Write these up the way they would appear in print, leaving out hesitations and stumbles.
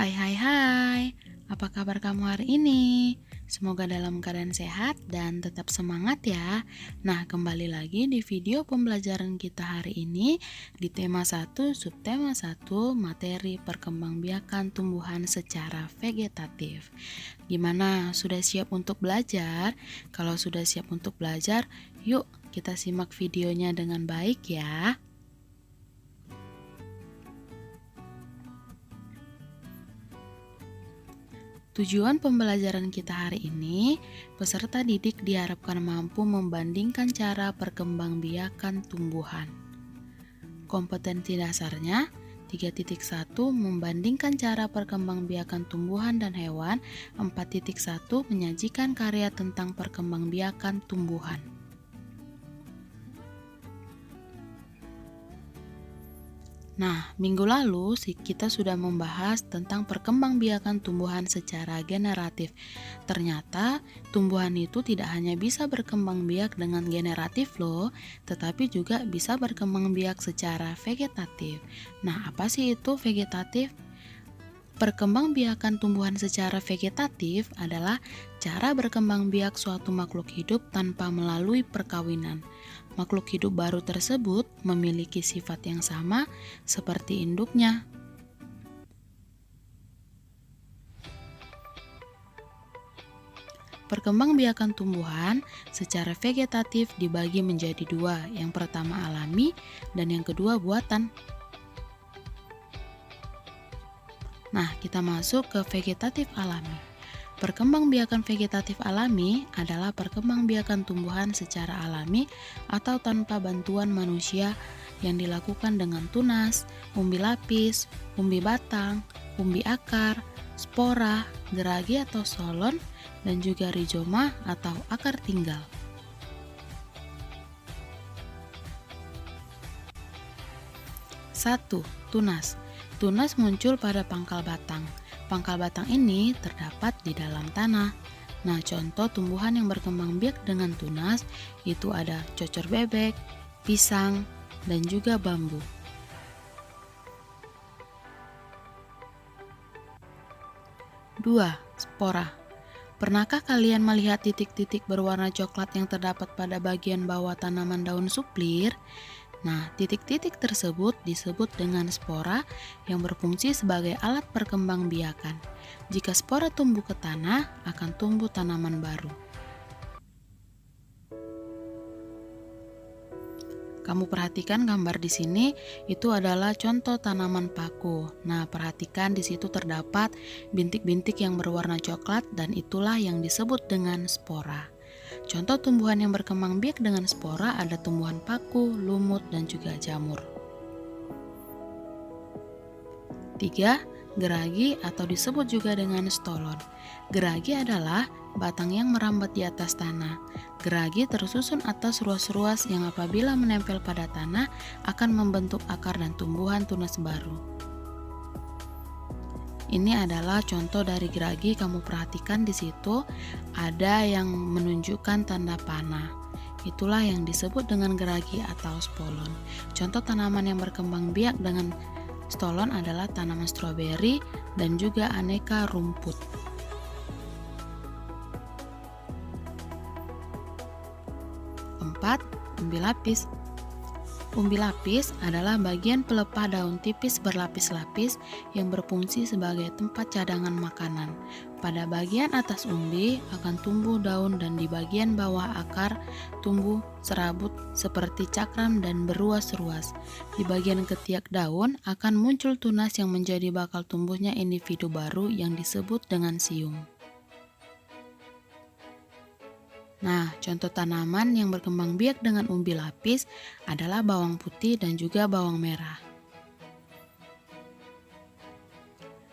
Hai hai hai, apa kabar kamu hari ini? Semoga dalam keadaan sehat dan tetap semangat ya. Nah, kembali lagi di video pembelajaran kita hari ini di tema 1, subtema 1, materi perkembangbiakan tumbuhan secara vegetatif. Gimana, sudah siap untuk belajar? Kalau sudah siap untuk belajar, yuk kita simak videonya dengan baik ya. Tujuan pembelajaran kita hari ini, peserta didik diharapkan mampu membandingkan cara perkembangbiakan tumbuhan. Kompetensi dasarnya 3.1 membandingkan cara perkembangbiakan tumbuhan dan hewan. 4.1 menyajikan karya tentang perkembangbiakan tumbuhan. Nah, minggu lalu kita sudah membahas tentang perkembangbiakan tumbuhan secara generatif. Ternyata, tumbuhan itu tidak hanya bisa berkembang biak dengan generatif loh, tetapi juga bisa berkembang biak secara vegetatif. Nah, apa sih itu vegetatif? Perkembangbiakan tumbuhan secara vegetatif adalah cara berkembang biak suatu makhluk hidup tanpa melalui perkawinan. Makhluk hidup baru tersebut memiliki sifat yang sama seperti induknya. Perkembangbiakan tumbuhan secara vegetatif dibagi menjadi dua, yang pertama alami dan yang kedua buatan. Nah, kita masuk ke vegetatif alami. Perkembangbiakan vegetatif alami adalah perkembangbiakan tumbuhan secara alami atau tanpa bantuan manusia yang dilakukan dengan tunas, umbi lapis, umbi batang, umbi akar, spora, geragi atau stolon, dan juga rizoma atau akar tinggal. Satu, tunas. Tunas muncul pada pangkal batang. Pangkal batang ini terdapat di dalam tanah. Nah, contoh tumbuhan yang berkembang biak dengan tunas itu ada cocor bebek, pisang, dan juga bambu. 2. Spora. Pernahkah kalian melihat titik-titik berwarna coklat yang terdapat pada bagian bawah tanaman daun suplir? Nah, titik-titik tersebut disebut dengan spora yang berfungsi sebagai alat perkembangbiakan. Jika spora tumbuh ke tanah, akan tumbuh tanaman baru. Kamu perhatikan gambar di sini, itu adalah contoh tanaman paku. Nah, perhatikan di situ terdapat bintik-bintik yang berwarna coklat dan itulah yang disebut dengan spora. Contoh tumbuhan yang berkembang biak dengan spora ada tumbuhan paku, lumut, dan juga jamur. 3. Geragi atau disebut juga dengan stolon. Geragi adalah batang yang merambat di atas tanah. Geragi tersusun atas ruas-ruas yang apabila menempel pada tanah akan membentuk akar dan tumbuhan tunas baru. Ini adalah contoh dari geragi. Kamu perhatikan di situ ada yang menunjukkan tanda panah. Itulah yang disebut dengan geragi atau spolon. Contoh tanaman yang berkembang biak dengan stolon adalah tanaman stroberi dan juga aneka rumput. 4. Umbi lapis. Umbi lapis adalah bagian pelepah daun tipis berlapis-lapis yang berfungsi sebagai tempat cadangan makanan. Pada bagian atas umbi akan tumbuh daun dan di bagian bawah akar tumbuh serabut seperti cakram dan beruas-ruas. Di bagian ketiak daun akan muncul tunas yang menjadi bakal tumbuhnya individu baru yang disebut dengan siung. Nah, contoh tanaman yang berkembang biak dengan umbi lapis adalah bawang putih dan juga bawang merah.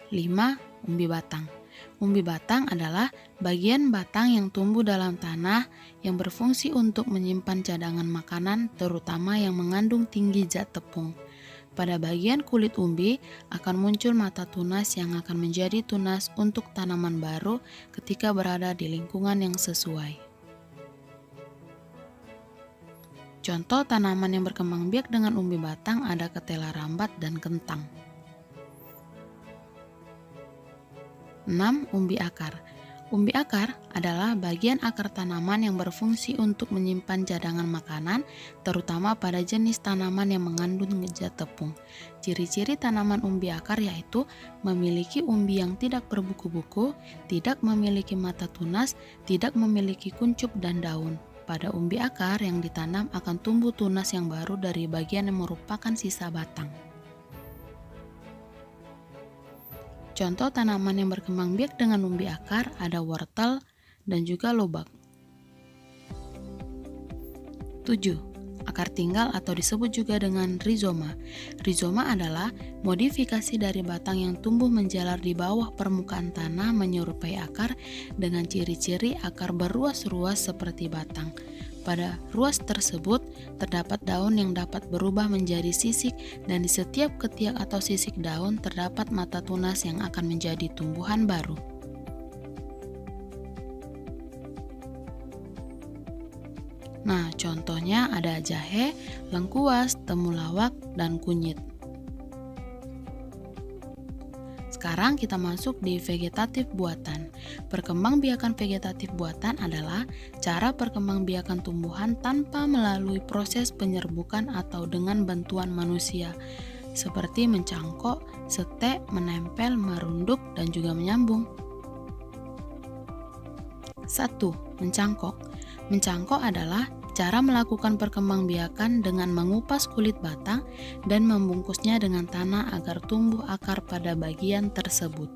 5. Umbi batang. Umbi batang adalah bagian batang yang tumbuh dalam tanah yang berfungsi untuk menyimpan cadangan makanan terutama yang mengandung tinggi zat tepung. Pada bagian kulit umbi akan muncul mata tunas yang akan menjadi tunas untuk tanaman baru ketika berada di lingkungan yang sesuai. Contoh tanaman yang berkembang biak dengan umbi batang ada ketela rambat dan kentang. 6. Umbi akar. Umbi akar adalah bagian akar tanaman yang berfungsi untuk menyimpan cadangan makanan, terutama pada jenis tanaman yang mengandung zat tepung. Ciri-ciri tanaman umbi akar yaitu memiliki umbi yang tidak berbuku-buku, tidak memiliki mata tunas, tidak memiliki kuncup dan daun. Pada umbi akar yang ditanam akan tumbuh tunas yang baru dari bagian yang merupakan sisa batang. Contoh tanaman yang berkembang biak dengan umbi akar ada wortel dan juga lobak. 7. Akar tinggal atau disebut juga dengan rizoma. Rizoma adalah modifikasi dari batang yang tumbuh menjalar di bawah permukaan tanah menyerupai akar dengan ciri-ciri akar berruas-ruas seperti batang. Pada ruas tersebut terdapat daun yang dapat berubah menjadi sisik dan di setiap ketiak atau sisik daun terdapat mata tunas yang akan menjadi tumbuhan baru. Nah, contohnya ada jahe, lengkuas, temulawak, dan kunyit. Sekarang kita masuk di vegetatif buatan. Perkembangbiakan vegetatif buatan adalah cara perkembangbiakan tumbuhan tanpa melalui proses penyerbukan atau dengan bantuan manusia, seperti mencangkok, setek, menempel, merunduk, dan juga menyambung. 1. Mencangkok. Mencangkok adalah cara melakukan perkembangbiakan dengan mengupas kulit batang dan membungkusnya dengan tanah agar tumbuh akar pada bagian tersebut.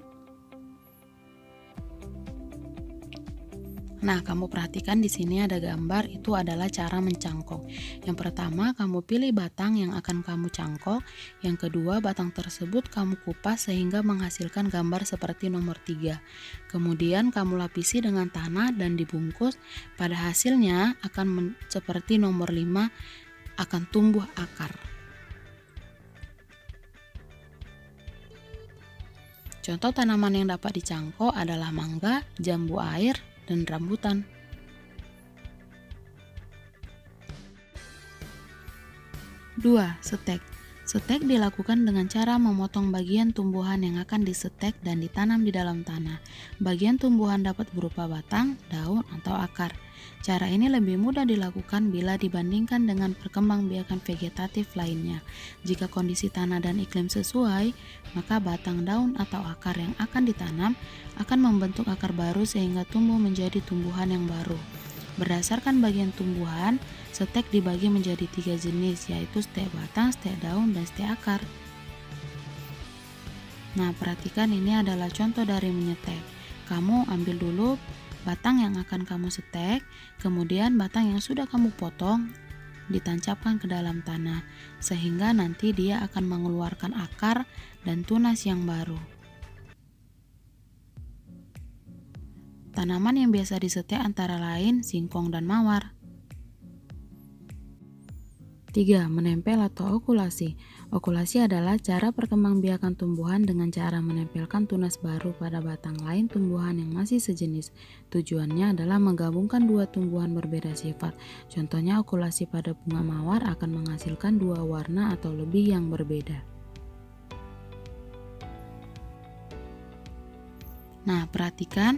Nah, kamu perhatikan di sini ada gambar, itu adalah cara mencangkok. Yang pertama, kamu pilih batang yang akan kamu cangkok. Yang kedua, batang tersebut kamu kupas sehingga menghasilkan gambar seperti nomor 3. Kemudian kamu lapisi dengan tanah dan dibungkus. Pada hasilnya akan seperti nomor 5, akan tumbuh akar. Contoh tanaman yang dapat dicangkok adalah mangga, jambu air, dan rambutan. Dua, setek. Setek dilakukan dengan cara memotong bagian tumbuhan yang akan disetek dan ditanam di dalam tanah. Bagian tumbuhan dapat berupa batang, daun, atau akar. Cara ini lebih mudah dilakukan bila dibandingkan dengan perkembangbiakan vegetatif lainnya. Jika kondisi tanah dan iklim sesuai, maka batang, daun, atau akar yang akan ditanam akan membentuk akar baru sehingga tumbuh menjadi tumbuhan yang baru. Berdasarkan bagian tumbuhan, setek dibagi menjadi 3 jenis, yaitu stek batang, stek daun, dan stek akar. Nah, perhatikan ini adalah contoh dari menyetek. Kamu ambil dulu batang yang akan kamu setek, kemudian batang yang sudah kamu potong ditancapkan ke dalam tanah, sehingga nanti dia akan mengeluarkan akar dan tunas yang baru. Tanaman yang biasa disetek antara lain singkong dan mawar. 3. Menempel atau okulasi. Okulasi adalah cara perkembangbiakan tumbuhan dengan cara menempelkan tunas baru pada batang lain tumbuhan yang masih sejenis. Tujuannya adalah menggabungkan dua tumbuhan berbeda sifat. Contohnya okulasi pada bunga mawar akan menghasilkan dua warna atau lebih yang berbeda. Nah, perhatikan,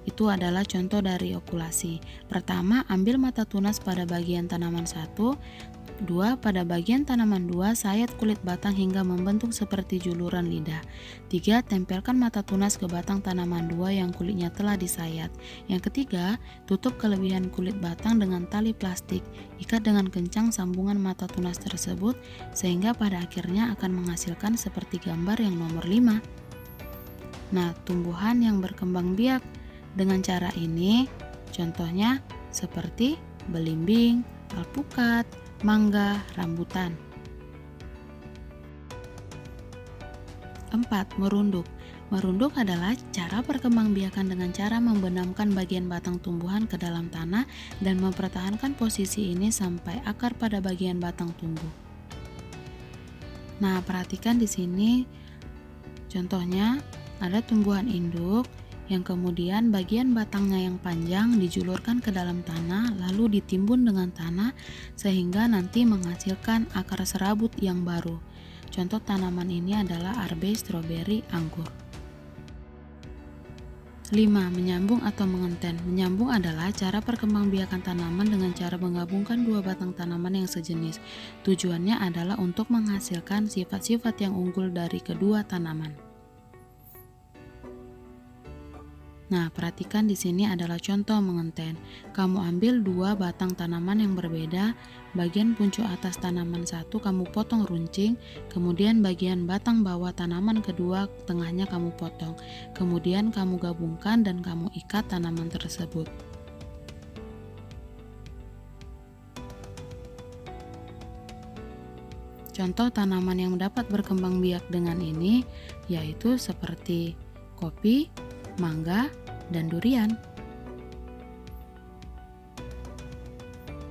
itu adalah contoh dari okulasi. Pertama, ambil mata tunas pada bagian tanaman 1. 2. Pada bagian tanaman 2, sayat kulit batang hingga membentuk seperti juluran lidah. 3. Tempelkan mata tunas ke batang tanaman 2 yang kulitnya telah disayat. Yang ketiga, tutup kelebihan kulit batang dengan tali plastik. Ikat dengan kencang sambungan mata tunas tersebut sehingga pada akhirnya akan menghasilkan seperti gambar yang nomor 5. Nah, tumbuhan yang berkembang biak dengan cara ini, contohnya seperti belimbing, alpukat, mangga, rambutan. 4. Merunduk. Merunduk adalah cara perkembangbiakan dengan cara membenamkan bagian batang tumbuhan ke dalam tanah dan mempertahankan posisi ini sampai akar pada bagian batang tumbuh. Nah, perhatikan di sini contohnya ada tumbuhan induk yang kemudian bagian batangnya yang panjang dijulurkan ke dalam tanah lalu ditimbun dengan tanah sehingga nanti menghasilkan akar serabut yang baru. Contoh tanaman ini adalah arbe, stroberi, anggur. 5. Menyambung atau mengenten. Menyambung adalah cara perkembangbiakan tanaman dengan cara menggabungkan dua batang tanaman yang sejenis. Tujuannya adalah untuk menghasilkan sifat-sifat yang unggul dari kedua tanaman. Nah, perhatikan di sini adalah contoh mengenten. Kamu ambil dua batang tanaman yang berbeda, bagian puncuk atas tanaman satu kamu potong runcing, kemudian bagian batang bawah tanaman kedua tengahnya kamu potong. Kemudian kamu gabungkan dan kamu ikat tanaman tersebut. Contoh tanaman yang dapat berkembang biak dengan ini yaitu seperti kopi, mangga, dan durian.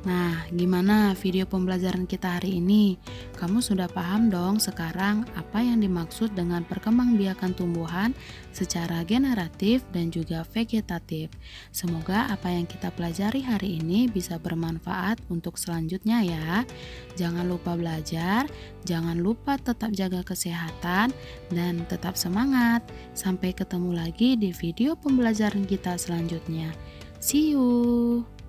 Nah, gimana video pembelajaran kita hari ini? Kamu sudah paham dong sekarang apa yang dimaksud dengan perkembangbiakan tumbuhan secara generatif dan juga vegetatif. Semoga apa yang kita pelajari hari ini bisa bermanfaat untuk selanjutnya ya. Jangan lupa belajar, jangan lupa tetap jaga kesehatan, dan tetap semangat. Sampai ketemu lagi di video pembelajaran kita selanjutnya. See you!